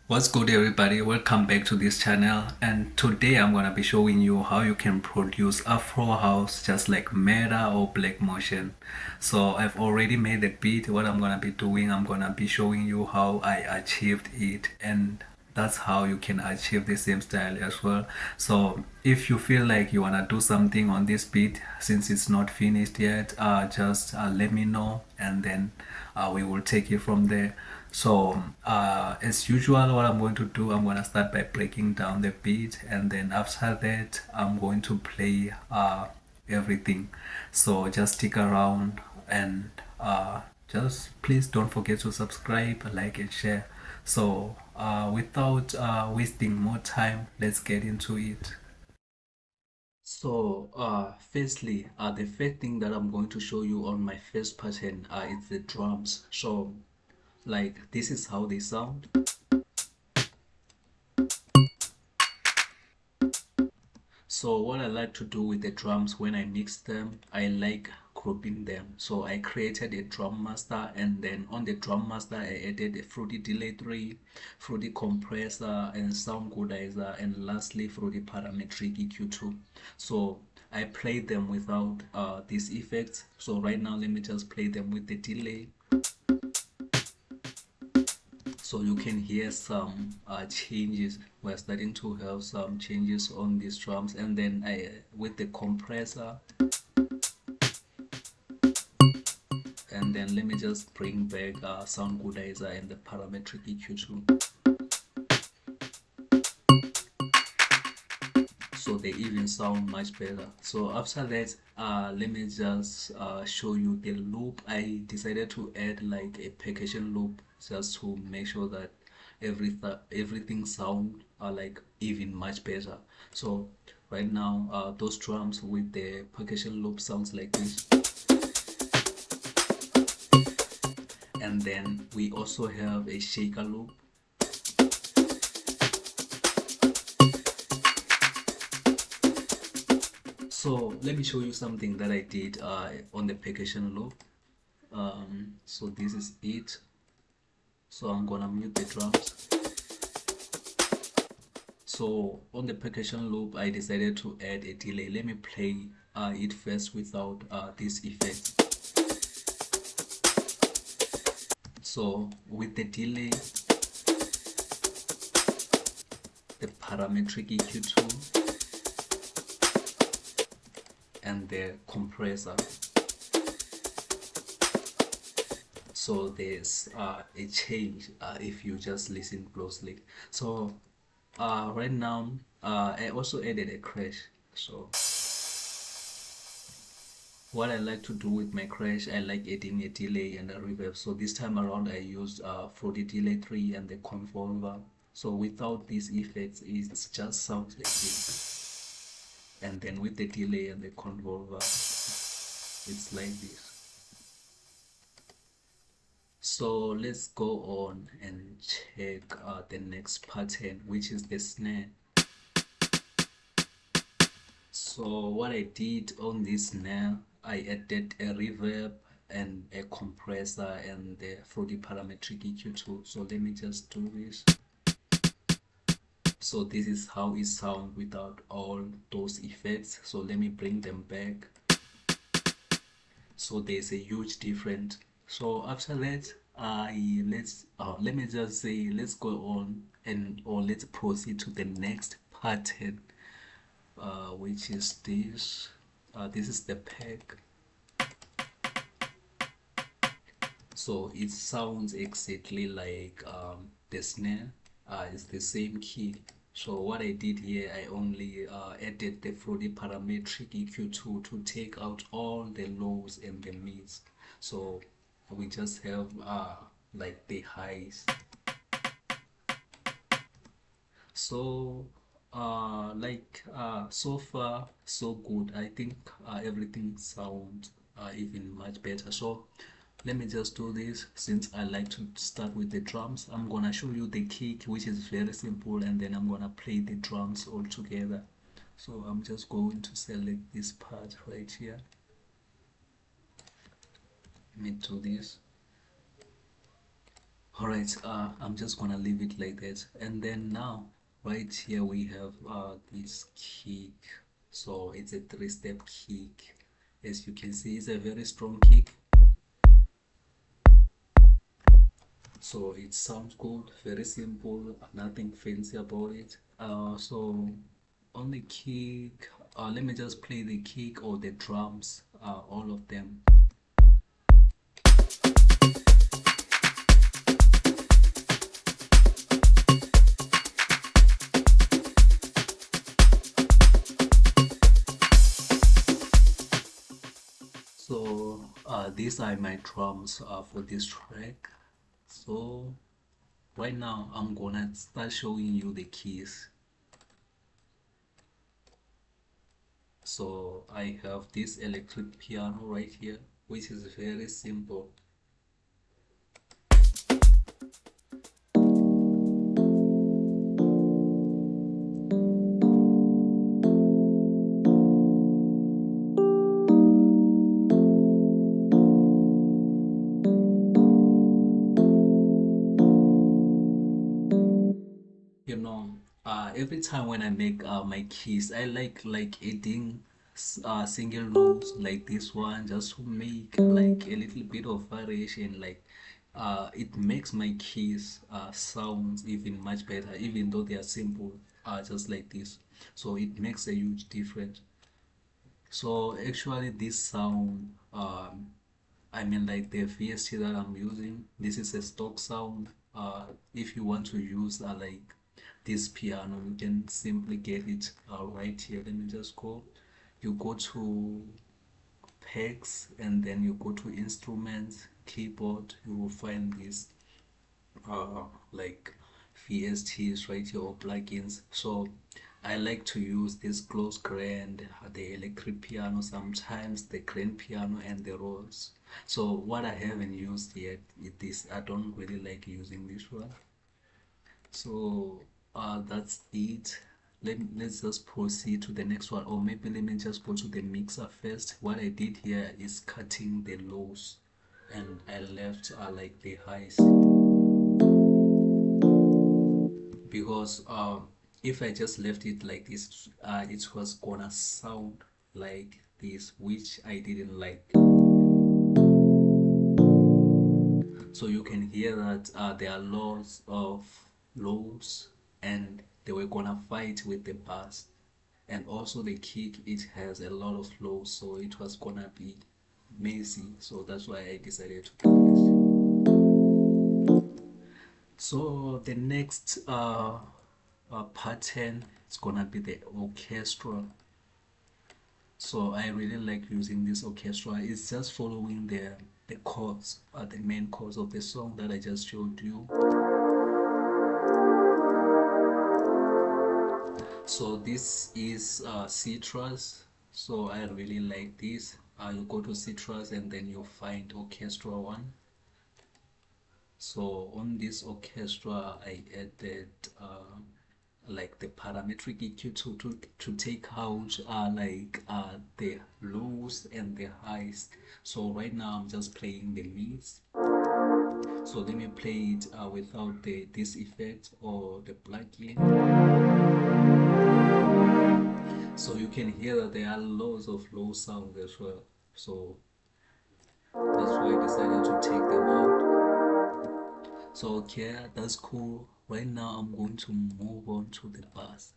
What's good, everybody? Welcome back to this channel, and today I'm gonna be showing you how you can produce Afro house just like Meta or Black Motion. So I've already made the beat. What I'm gonna be doing, I'm gonna be showing you how I achieved it, and that's how you can achieve the same style as well. So if you feel like you wanna do something on this beat since it's not finished yet, just let me know, and then we will take it from there. So as usual, what I'm going to do, I'm going to start by breaking down the beat, and then after that I'm going to play everything. So just stick around, and just please don't forget to subscribe, like, and share. So without wasting more time, let's get into it. So firstly, the first thing that I'm going to show you on my first pattern is the drums. So like this is how they sound. So what I like to do with the drums when I mix them, I like grouping them. So I created a drum master, and then on the drum master I added a Fruity Delay 3, Fruity Compressor, and Sound Goodizer, and lastly Fruity Parametric EQ2. So I played them without these effects. So right now let me just play them with the delay. So you can hear some changes. We're starting to have some changes on these drums, and then with the compressor, and then let me just bring back Sound Goodizer and the parametric EQ2, so they even sound much better. So after that, let me just show you the loop. I decided to add like a percussion loop just to make sure that everything sound like even much better. So right now, those drums with the percussion loop sounds like this. And then we also have a shaker loop. So let me show you something that I did on the percussion loop. So this is it. So I'm gonna mute the drums. So on the percussion loop, I decided to add a delay. Let me play it first without this effect. So with the delay, the parametric EQ2, and the compressor. So there's a change if you just listen closely. So right now, I also added a crash. So what I like to do with my crash, I like adding a delay and a reverb. So this time around I used for the delay 3 and the convolver. So without these effects, it just sounds like this. And then with the delay and the convolver, it's like this. So let's go on and check the next pattern, which is the snare. So what I did on this snare, I added a reverb and a compressor and the Fruity Parametric EQ2. So let me just do this. So this is how it sounds without all those effects. So let me bring them back. So there's a huge difference. So after that, let me just say let's go on and or let's proceed to the next pattern, which is this. This is the pack. So it sounds exactly like the snare. It's the same key. So what I did here, I only added the Fruity Parametric EQ2 to take out all the lows and the mids. So we just have like the highs. So so far so good. I think everything sounds even much better. So let me just do this. Since I like to start with the drums, I'm gonna show you the kick, which is very simple, and then I'm gonna play the drums all together. So I'm just going to select this part right here. Let me do this. All right, I'm just gonna leave it like that. And then now, right here we have this kick. So it's a three-step kick. As you can see, it's a very strong kick. So it sounds good, very simple, nothing fancy about it. So on the kick, let me just play the kick or the drums, all of them. So these are my drums for this track. So right now I'm gonna start showing you the keys. So I have this electric piano right here, which is very simple. You know, every time when I make my keys, I like adding single notes like this one just to make like a little bit of variation. Like it makes my keys sounds even much better, even though they are simple, just like this. So it makes a huge difference. So actually, this sound, I mean, like the VST that I'm using, this is a stock sound. If you want to use like this piano, you can simply get it right here. Let me just go. You go to packs and then you go to instruments, keyboard. You will find this uh, like VSTs right here or plugins. So I like to use this close grand, the electric piano, sometimes the grand piano and the rolls. So what I haven't used yet is this. I don't really like using this one. So that's it. Let's just proceed to the next one, or maybe let me just go to the mixer first. What I did here is cutting the lows and I left like the highs, because if I just left it like this, it was gonna sound like this, which I didn't like. So you can hear that there are lots of lows and they were gonna fight with the bass. And also the kick, it has a lot of lows, so it was gonna be messy. So that's why I decided to do this. So the next pattern is gonna be the orchestra. So I really like using this orchestra. It's just following the chords, the main chords of the song that I just showed you. So this is Citrus. So I really like this. You go to Citrus and then you find orchestra one. So on this orchestra, I added like the parametric EQ to take out the lows and the highs. So right now I'm just playing the mids. So let me play it without the this effect or the plugin. So you can hear that there are loads of low sounds as well. So that's why I decided to take them out. So okay, that's cool. Right now I'm going to move on to the bass.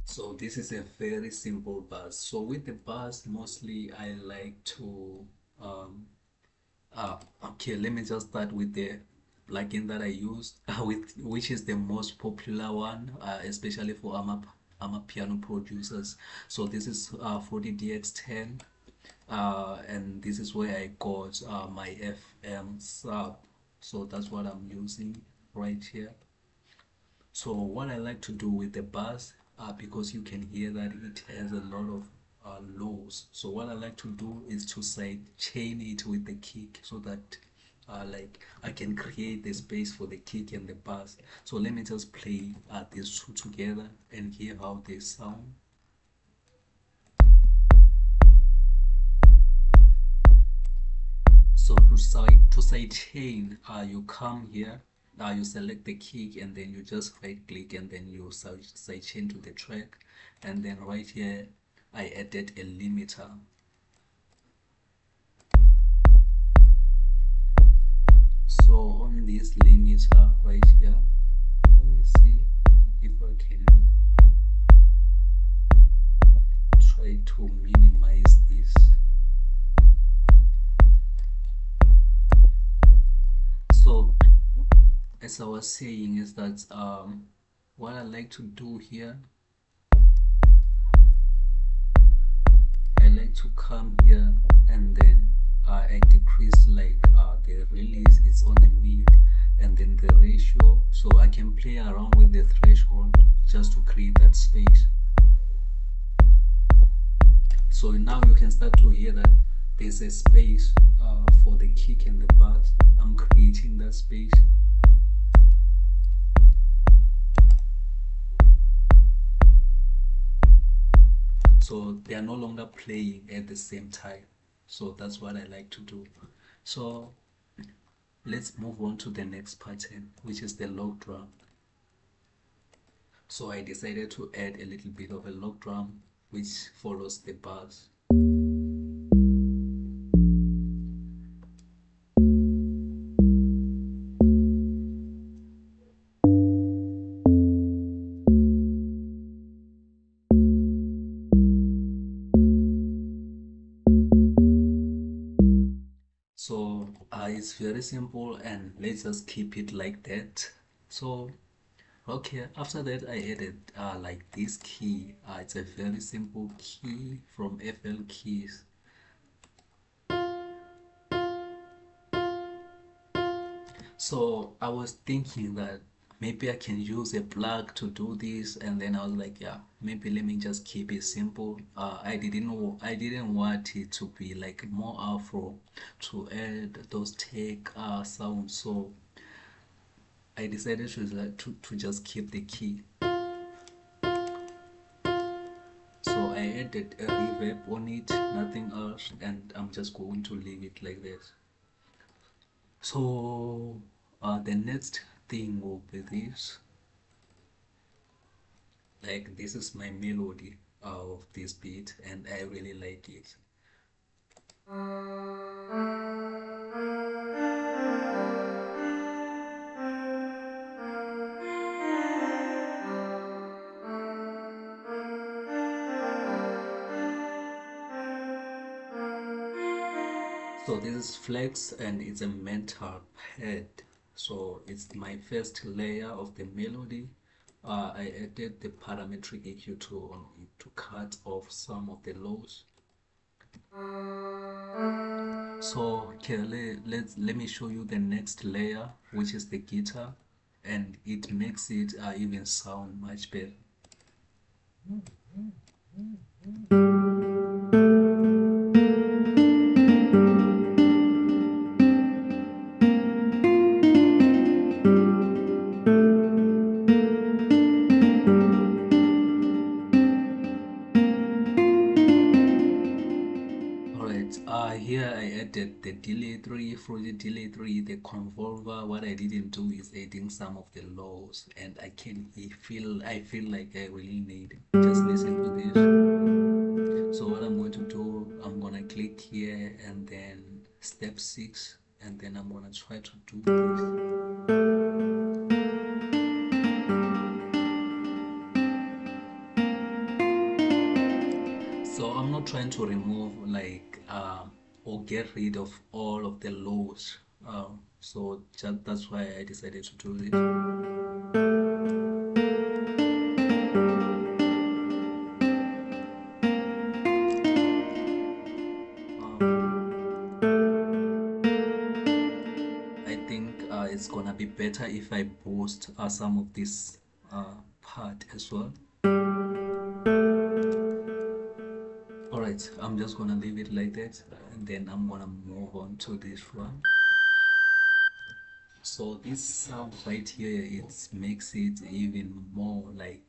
So this is a very simple bass. So with the bass, mostly I like to um, okay, let me just start with the plugin that I use, with which is the most popular one, especially for piano producers. So this is for the DX10, and this is where I got my FM sub. So that's what I'm using right here. So what I like to do with the bass, because you can hear that it has a lot of lows. So what I like to do is to side chain it with the kick so that like I can create the space for the kick and the bass. So let me just play these two together and hear how they sound. So to side chain, you come here, you select the kick and then you just right click and then you side chain to the track, and then right here I added a limiter. So on this limiter right here, let me see if I can try to minimize this. So as I was saying is that what I like to do here, I like to come here and then I decrease like the release, it's on the mid, and then the ratio, so I can play around with the threshold just to create that space. So now you can start to hear that there's a space for the kick and the bass. I'm creating that space. So they are no longer playing at the same time. So that's what I like to do. So let's move on to the next pattern, which is the log drum. So I decided to add a little bit of a log drum which follows the bass. So it's very simple and let's just keep it like that. So okay, after that I added like this key. It's a very simple key from FL Keys. So I was thinking that maybe I can use a plug to do this, and then I was like, yeah, maybe let me just keep it simple. I didn't want it to be like more Afro, to add those tech sounds. So I decided to just keep the key. So I added a reverb on it, nothing else, and I'm just going to leave it like this. So the next thing will be this. Like this is my melody of this beat and I really like it. So this is flex and it's a mental pad. So it's my first layer of the melody. I added the parametric EQ to cut off some of the lows. So okay, let me show you the next layer, which is the guitar, and it makes it even sound much better. Alright, here I added the delay 3, for the delay 3, the convolver. What I didn't do is adding some of the lows, and I feel like I really need it. Just listen to this. So what I'm going to do, I'm gonna click here and then step 6, and then I'm gonna try to do this. So I'm not trying to remove like or get rid of all of the lows. So that's why I decided to do this. I think it's gonna be better if I boost some of this part as well. Alright, I'm just gonna leave it like that and then I'm gonna move on to this one. So this sound right here, it makes it even more like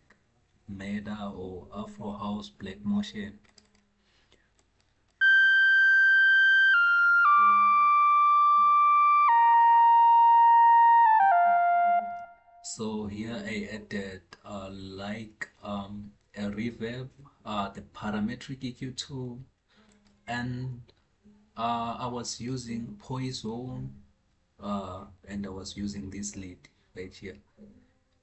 Morda or Afro House Black Motion. So here I added a reverb, the parametric EQ tool, and I was using Poison, and I was using this lead right here.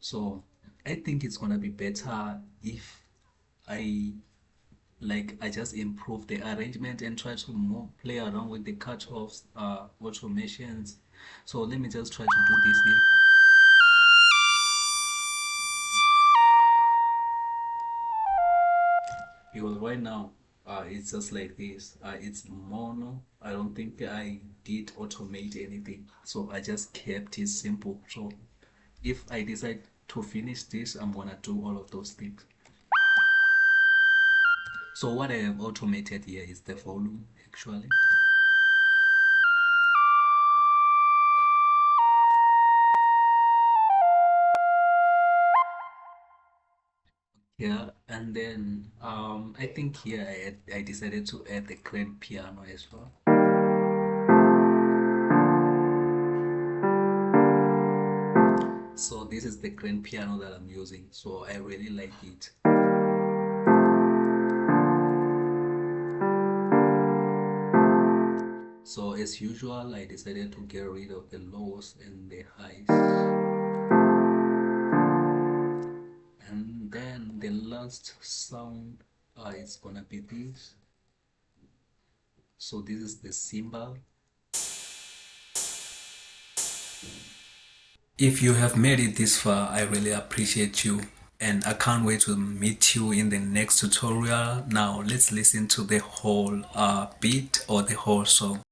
So I think it's gonna be better if I I just improve the arrangement and try to more play around with the cutoffs, automations. So let me just try to do this here. Because right now, it's just like this. It's mono. I don't think I did automate anything. So I just kept it simple. So if I decide to finish this, I'm gonna do all of those things. So what I have automated here is the volume actually. Yeah, and then I think here I decided to add the grand piano as well. So this is the grand piano that I'm using. So I really like it. So as usual, I decided to get rid of the lows and the highs. And then the last sound is gonna be this. So this is the cymbal. If you have made it this far, I really appreciate you and I can't wait to meet you in the next tutorial. Now let's listen to the whole beat or the whole song.